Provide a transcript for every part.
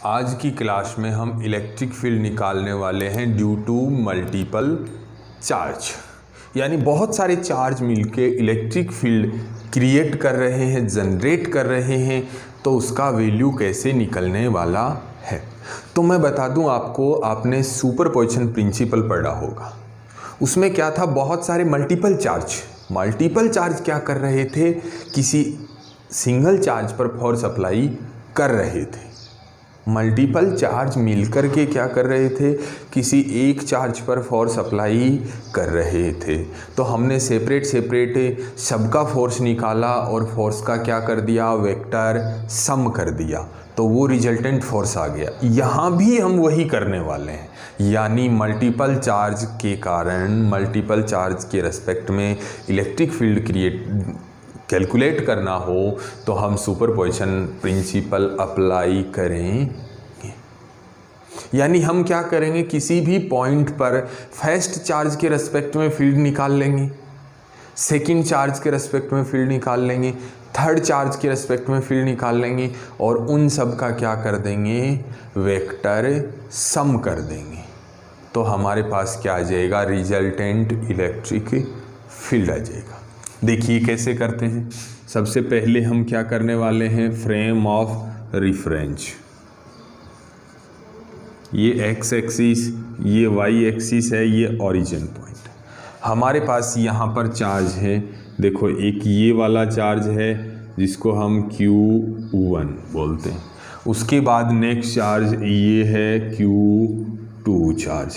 आज की क्लास में हम इलेक्ट्रिक फील्ड निकालने वाले हैं ड्यू टू मल्टीपल चार्ज। यानी बहुत सारे चार्ज मिलके इलेक्ट्रिक फील्ड क्रिएट कर रहे हैं, जनरेट कर रहे हैं, तो उसका वैल्यू कैसे निकलने वाला है। तो मैं बता दूं आपको, आपने सुपरपोजिशन प्रिंसिपल पढ़ा होगा। उसमें क्या था, बहुत सारे मल्टीपल चार्ज क्या कर रहे थे, किसी सिंगल चार्ज पर फोर्स अप्लाई कर रहे थे। मल्टीपल चार्ज मिलकर के क्या कर रहे थे, किसी एक चार्ज पर फोर्स अप्लाई कर रहे थे। तो हमने सेपरेट सबका फोर्स निकाला और फोर्स का क्या कर दिया, वेक्टर सम कर दिया, तो वो रिजल्टेंट फोर्स आ गया। यहाँ भी हम वही करने वाले हैं, यानी मल्टीपल चार्ज के कारण, मल्टीपल चार्ज के रेस्पेक्ट में इलेक्ट्रिक फील्ड कैलकुलेट करना हो तो हम सुपरपोजिशन प्रिंसिपल अप्लाई करेंगे। यानी हम क्या करेंगे, किसी भी पॉइंट पर फर्स्ट चार्ज के रेस्पेक्ट में फील्ड निकाल लेंगे, सेकंड चार्ज के रेस्पेक्ट में फील्ड निकाल लेंगे, थर्ड चार्ज के रेस्पेक्ट में फील्ड निकाल लेंगे और उन सब का क्या कर देंगे, वेक्टर सम कर देंगे। तो हमारे पास क्या आ जाएगा, रिजल्टेंट इलेक्ट्रिक फील्ड आ जाएगा। देखिए कैसे करते हैं। सबसे पहले हम क्या करने वाले हैं, फ्रेम ऑफ रेफरेंस। ये एक्स एक्सिस, ये वाई एक्सिस है, ये ओरिजिन पॉइंट। हमारे पास यहाँ पर चार्ज है, देखो एक ये वाला चार्ज है जिसको हम Q1 बोलते हैं। उसके बाद नेक्स्ट चार्ज ये है Q2 चार्ज,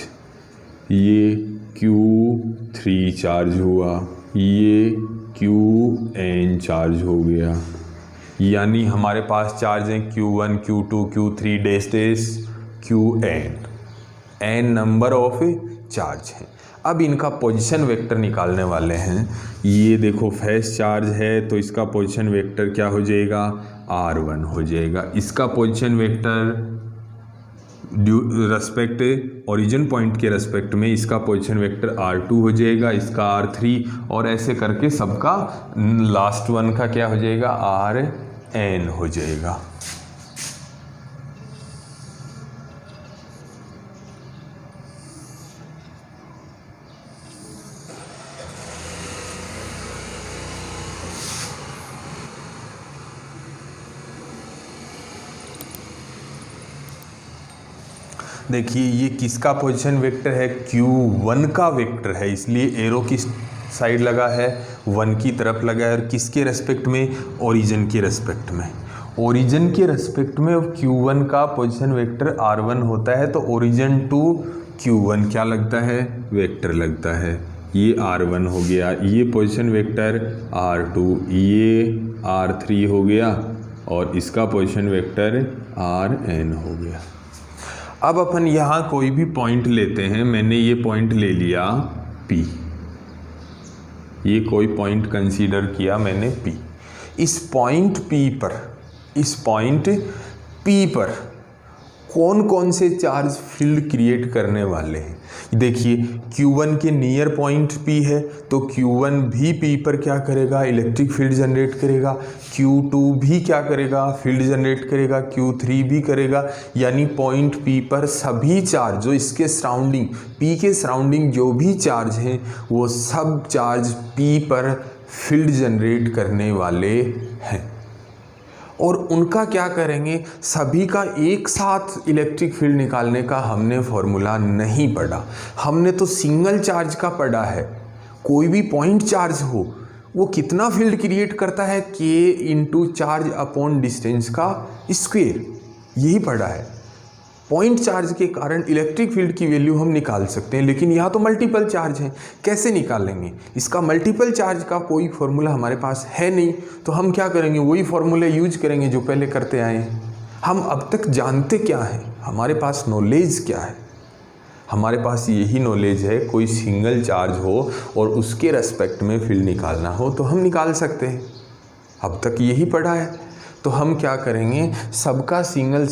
ये Q3 चार्ज हुआ, ये Qn चार्ज हो गया। यानी हमारे पास चार्ज हैं Q1, Q2, Q3 dash Qn, n number of charge हैं। अब इनका पोजीशन वेक्टर निकालने वाले हैं। ये देखो फर्स्ट चार्ज है तो इसका पोजीशन वेक्टर क्या हो जाएगा, R1 हो जाएगा। इसका position vector respect origin point के रेस्पेक्ट में इसका पोजीशन वेक्टर R2 हो जाएगा, इसका R3, और ऐसे करके सबका लास्ट वन का क्या हो जाएगा, Rn हो जाएगा। देखिए ये किसका पोजीशन वेक्टर है, Q1 का वेक्टर है, इसलिए एरो किस साइड लगा है, 1 की तरफ लगा है। और किसके रेस्पेक्ट में, ओरिजिन के रेस्पेक्ट में। ओरिजिन के रेस्पेक्ट में Q1 का पोजीशन वेक्टर R1 होता है, तो ओरिजिन टू Q1 क्या लगता है, वेक्टर लगता है। ये R1 हो गया, ये पोजीशन वेक्टर R2, ये R3 हो गया और इसका पोजीशन वेक्टर Rn हो गया। अब अपन यहाँ कोई भी पॉइंट लेते हैं। मैंने ये पॉइंट ले लिया P, ये कोई पॉइंट कंसीडर किया मैंने P। इस पॉइंट P पर कौन कौन से चार्ज फील्ड क्रिएट करने वाले हैं। देखिए Q1 के नियर पॉइंट P है, तो Q1 भी P पर क्या करेगा, इलेक्ट्रिक फील्ड जनरेट करेगा। Q2 भी क्या करेगा, फील्ड जनरेट करेगा। Q3 भी करेगा। यानी पॉइंट P पर सभी चार्ज जो इसके सराउंडिंग, P के सराउंडिंग जो भी चार्ज हैं, वो सब चार्ज P पर फील्ड जनरेट करने वाले हैं। और उनका क्या करेंगे, सभी का एक साथ इलेक्ट्रिक फील्ड निकालने का हमने फॉर्मूला नहीं पढ़ा, हमने तो सिंगल चार्ज का पढ़ा है। कोई भी पॉइंट चार्ज हो वो कितना फील्ड क्रिएट करता है, K into charge upon distance का स्क्वायर, यही पढ़ा है। पॉइंट चार्ज के कारण इलेक्ट्रिक फील्ड की वैल्यू हम निकाल सकते हैं, लेकिन यहाँ तो मल्टीपल चार्ज हैं, कैसे निकालेंगे। इसका मल्टीपल चार्ज का कोई फॉर्मूला हमारे पास है नहीं, तो हम क्या करेंगे, वही फॉर्मूले यूज करेंगे जो पहले करते आए हैं। हम अब तक जानते क्या हैं, हमारे पास नॉलेज क्या है, हमारे पास यही नॉलेज है। कोई सिंगल चार्ज हो और उसके रेस्पेक्ट में फील्ड निकालना हो तो हम निकाल सकते हैं, अब तक यही पढ़ा है। तो हम क्या करेंगे, सबका सिंगल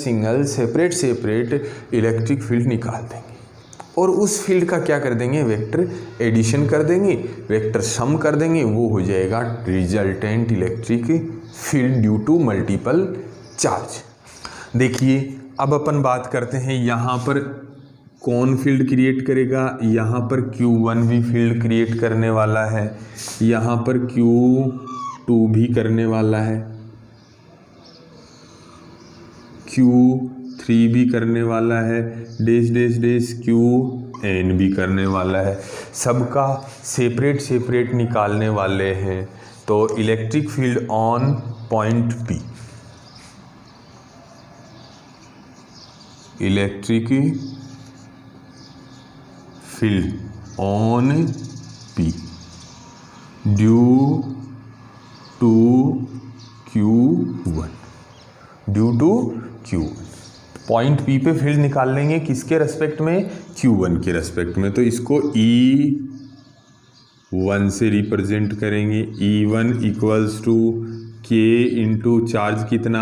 सेपरेट इलेक्ट्रिक फील्ड निकाल देंगे और उस फील्ड का क्या कर देंगे, वेक्टर एडिशन कर देंगे, वेक्टर सम कर देंगे, वो हो जाएगा resultant electric field due to multiple charge. देखिए अब अपन बात करते हैं यहाँ पर कौन फील्ड क्रिएट करेगा। यहाँ पर Q1 भी फील्ड क्रिएट करने वाला है, यहाँ पर Q2 भी करने वाला है, Q3 भी करने वाला है, डैश डैश डैश Qn भी करने वाला है। सबका सेपरेट सेपरेट निकालने वाले हैं। तो electric field on point P, electric field on P due to Q1, due to Q1। Point P पे फील्ड निकाल लेंगे किसके रेस्पेक्ट में, Q1 के रेस्पेक्ट में। तो इसको E1 से रिप्रेजेंट करेंगे। E1 equals to K into charge कितना,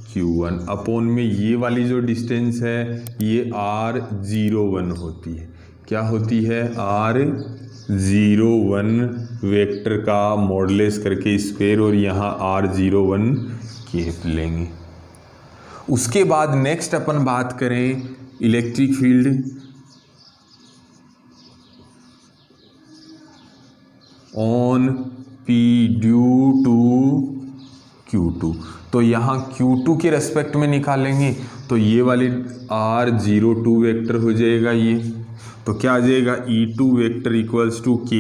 Q1 अपॉन में ये वाली जो डिस्टेंस है ये R01 होती है। क्या होती है, R01 वेक्टर का मॉडुलस करके स्क्वायर और यहाँ R01 केप लेंगे। उसके बाद नेक्स्ट अपन बात करें electric field on P due to Q2। तो यहाँ Q2 के रेस्पेक्ट में निकालेंगे तो ये वाली R02 वेक्टर हो जाएगा ये। तो क्या आ जाएगा, E2 vector equals to K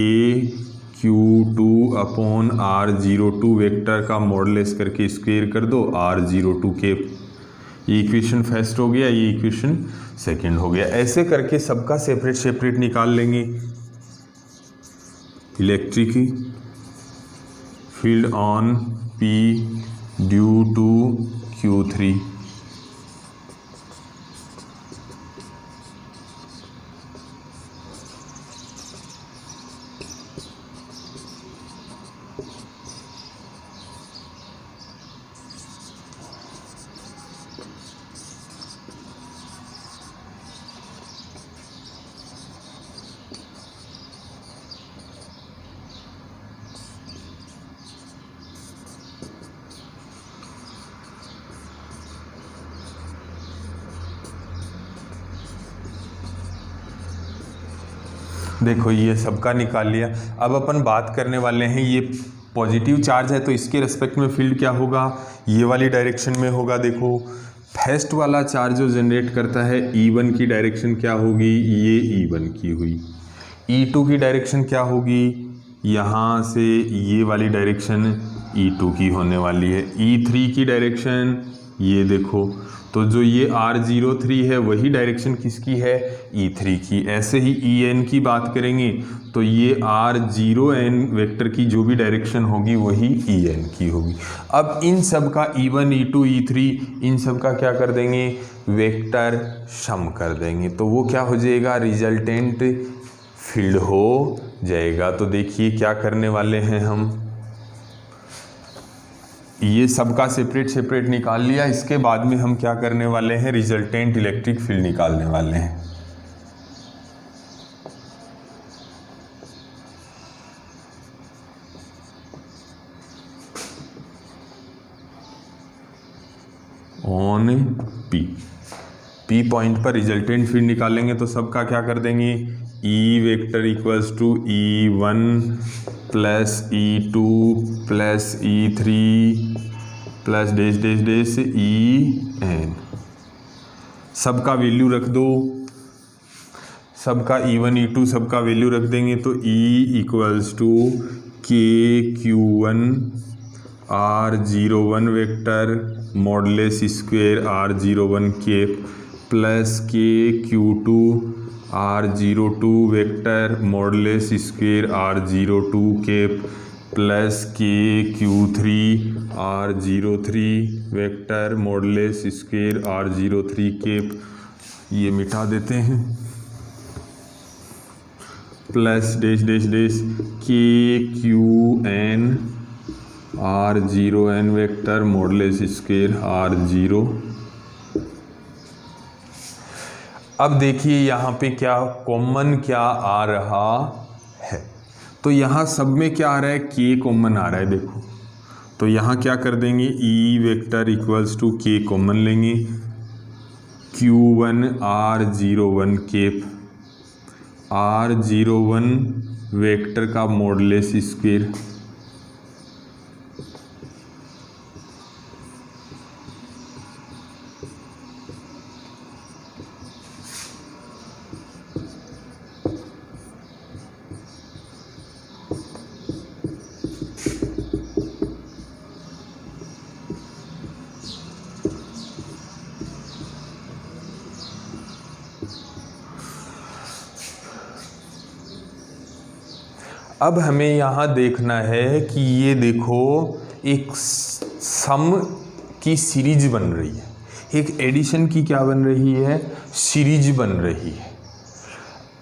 Q2 upon R02 vector का मॉडुलस करके स्क्वायर कर दो R02 के। ये इक्वेशन फर्स्ट हो गया, ये इक्वेशन सेकंड हो गया। ऐसे करके सबका सेपरेट सेपरेट निकाल लेंगे। Electric field on P due to Q3, देखो ये सबका निकाल लिया। अब अपन बात करने वाले हैं, ये पॉजिटिव चार्ज है तो इसके रेस्पेक्ट में फील्ड क्या होगा, ये वाली डायरेक्शन में होगा। देखो फर्स्ट वाला चार्ज जो जनरेट करता है E1 की डायरेक्शन क्या होगी, ये E1 की हुई। E2 की डायरेक्शन क्या होगी, यहाँ से ये वाली डायरेक्शन E2 की होने वाली है। E3 की डायरेक्शन ये देखो, तो जो ये R03 है वही डायरेक्शन किसकी है, E3 की। ऐसे ही En की बात करेंगे तो ये R0n वेक्टर की जो भी डायरेक्शन होगी वही En की होगी। अब इन सब का E1 E2 E3 इन सब का क्या कर देंगे, वेक्टर सम कर देंगे। तो वो क्या हो जाएगा, रिजल्टेंट फील्ड हो जाएगा। तो देखिए क्या करने वाले हैं हम, ये सबका सेपरेट सेपरेट निकाल लिया। इसके बाद में हम क्या करने वाले हैं, रिजल्टेंट इलेक्ट्रिक फील्ड निकालने वाले हैं। ऑन P पॉइंट पर रिजल्टेंट फील्ड निकालेंगे तो सबका क्या कर देंगे, E vector equals to E1 plus E2 plus E3 plus dash dash dash En। सबका वैल्यू रख दो, सबका E1 E2 सबका वैल्यू रख देंगे तो E equals to K Q1 R01 vector modulus square R01 के plus K Q2 R02 vector modulus square R02 के plus K Q3 R03 vector modulus square R03 के। ये मिटा देते हैं, plus dash dash dash K Qn R0n vector modulus square R0। अब देखिए यहाँ पे क्या कॉमन क्या आ रहा है, तो यहाँ सब में क्या आ रहा है, K कॉमन आ रहा है। देखो तो यहाँ क्या कर देंगे, E vector equals to K common लेंगे Q1 R01 cap, R01 vector का मॉडुलस स्क्वायर, अब हमें यहाँ देखना है कि ये देखो एक सम की सीरीज बन रही है, एक एडिशन की क्या बन रही है, सीरीज बन रही है।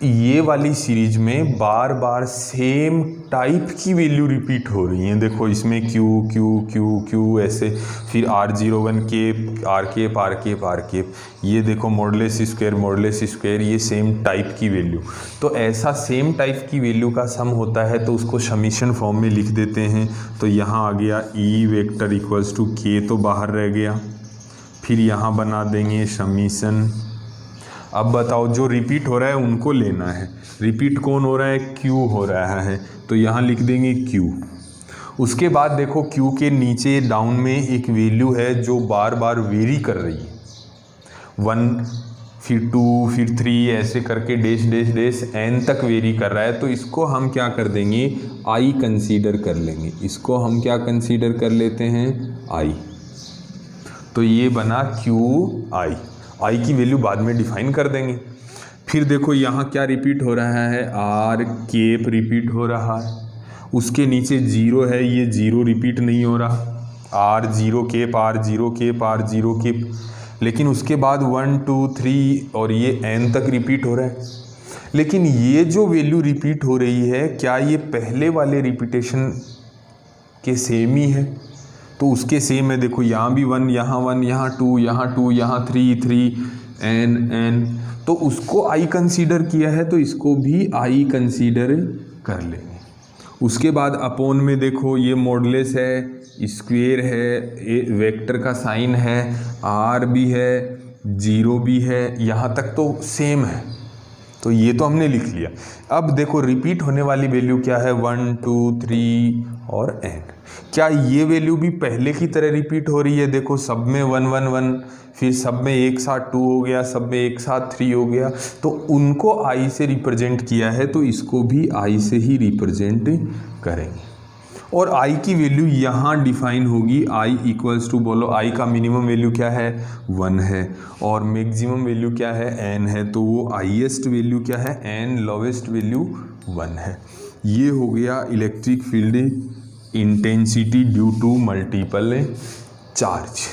ये वाली सीरीज में बार बार सेम टाइप की वैल्यू रिपीट हो रही हैं। देखो इसमें Q Q Q Q ऐसे, फिर R01 cap, R cap R cap R cap, ये देखो मॉडुलस स्क्वायर, ये सेम टाइप की वैल्यू। तो ऐसा सेम टाइप की वैल्यू का सम होता है तो उसको समीशन फॉर्म में लिख देते हैं। तो यहाँ आ गया E vector equals to K, तो बाहर रह गया, फिर यहाँ बना देंगे समीशन। अब बताओ जो रिपीट हो रहा है उनको लेना है, रिपीट कौन हो रहा है, Q हो रहा है, तो यहाँ लिख देंगे Q। उसके बाद देखो Q के नीचे डाउन में एक वैल्यू है जो बार बार वेरी कर रही है, 1 फिर 2 फिर 3 ऐसे करके डैश डैश डैश n तक वेरी कर रहा है। तो इसको हम क्या कर देंगे, I कंसीडर कर लेंगे, इसको हम क्या कंसीडर कर लेते हैं, I। तो ये बना QI, I की वैल्यू बाद में डिफाइन कर देंगे। फिर देखो यहाँ क्या रिपीट हो रहा है, R केप रिपीट हो रहा है, उसके नीचे 0 है, ये 0 रिपीट नहीं हो रहा, R0 cap R0 cap R0 cap, लेकिन उसके बाद 1 2 3 और ये n तक रिपीट हो रहा है। लेकिन ये जो वैल्यू रिपीट हो रही है, क्या ये पहले वाले रिपीटेशन के सेम ही है, तो उसके सेम है। देखो यहाँ भी 1, यहाँ 1, यहाँ 2, यहाँ 2, यहाँ 3 3 n, तो उसको I कंसीडर किया है तो इसको भी I कंसीडर कर लेंगे। उसके बाद अपोन में देखो ये मॉडुलस है, स्क्वायर है, वेक्टर का साइन है, R भी है, 0 भी है, यहाँ तक तो सेम है, तो ये तो हमने लिख लिया। अब देखो रिपीट होने वाली वैल्यू क्या है, 1 2 3 और n। क्या ये वैल्यू भी पहले की तरह रिपीट हो रही है, देखो सब में 1 1 1, फिर सब में एक साथ 2 हो गया, सब में एक साथ 3 हो गया, तो उनको I से रिप्रेजेंट किया है तो इसको भी I से ही रिप्रेजेंट करेंगे। और I की वैल्यू यहाँ डिफाइन होगी, I इक्वल्स टू, बोलो I का मिनिमम वैल्यू क्या है, 1 है, और मैक्सिमम वैल्यू क्या है, n है, तो वो हाईएस्ट वैल्यू क्या है, n, लोवेस्ट वैल्यू 1 है। ये हो गया electric field intensity due to multiple charge.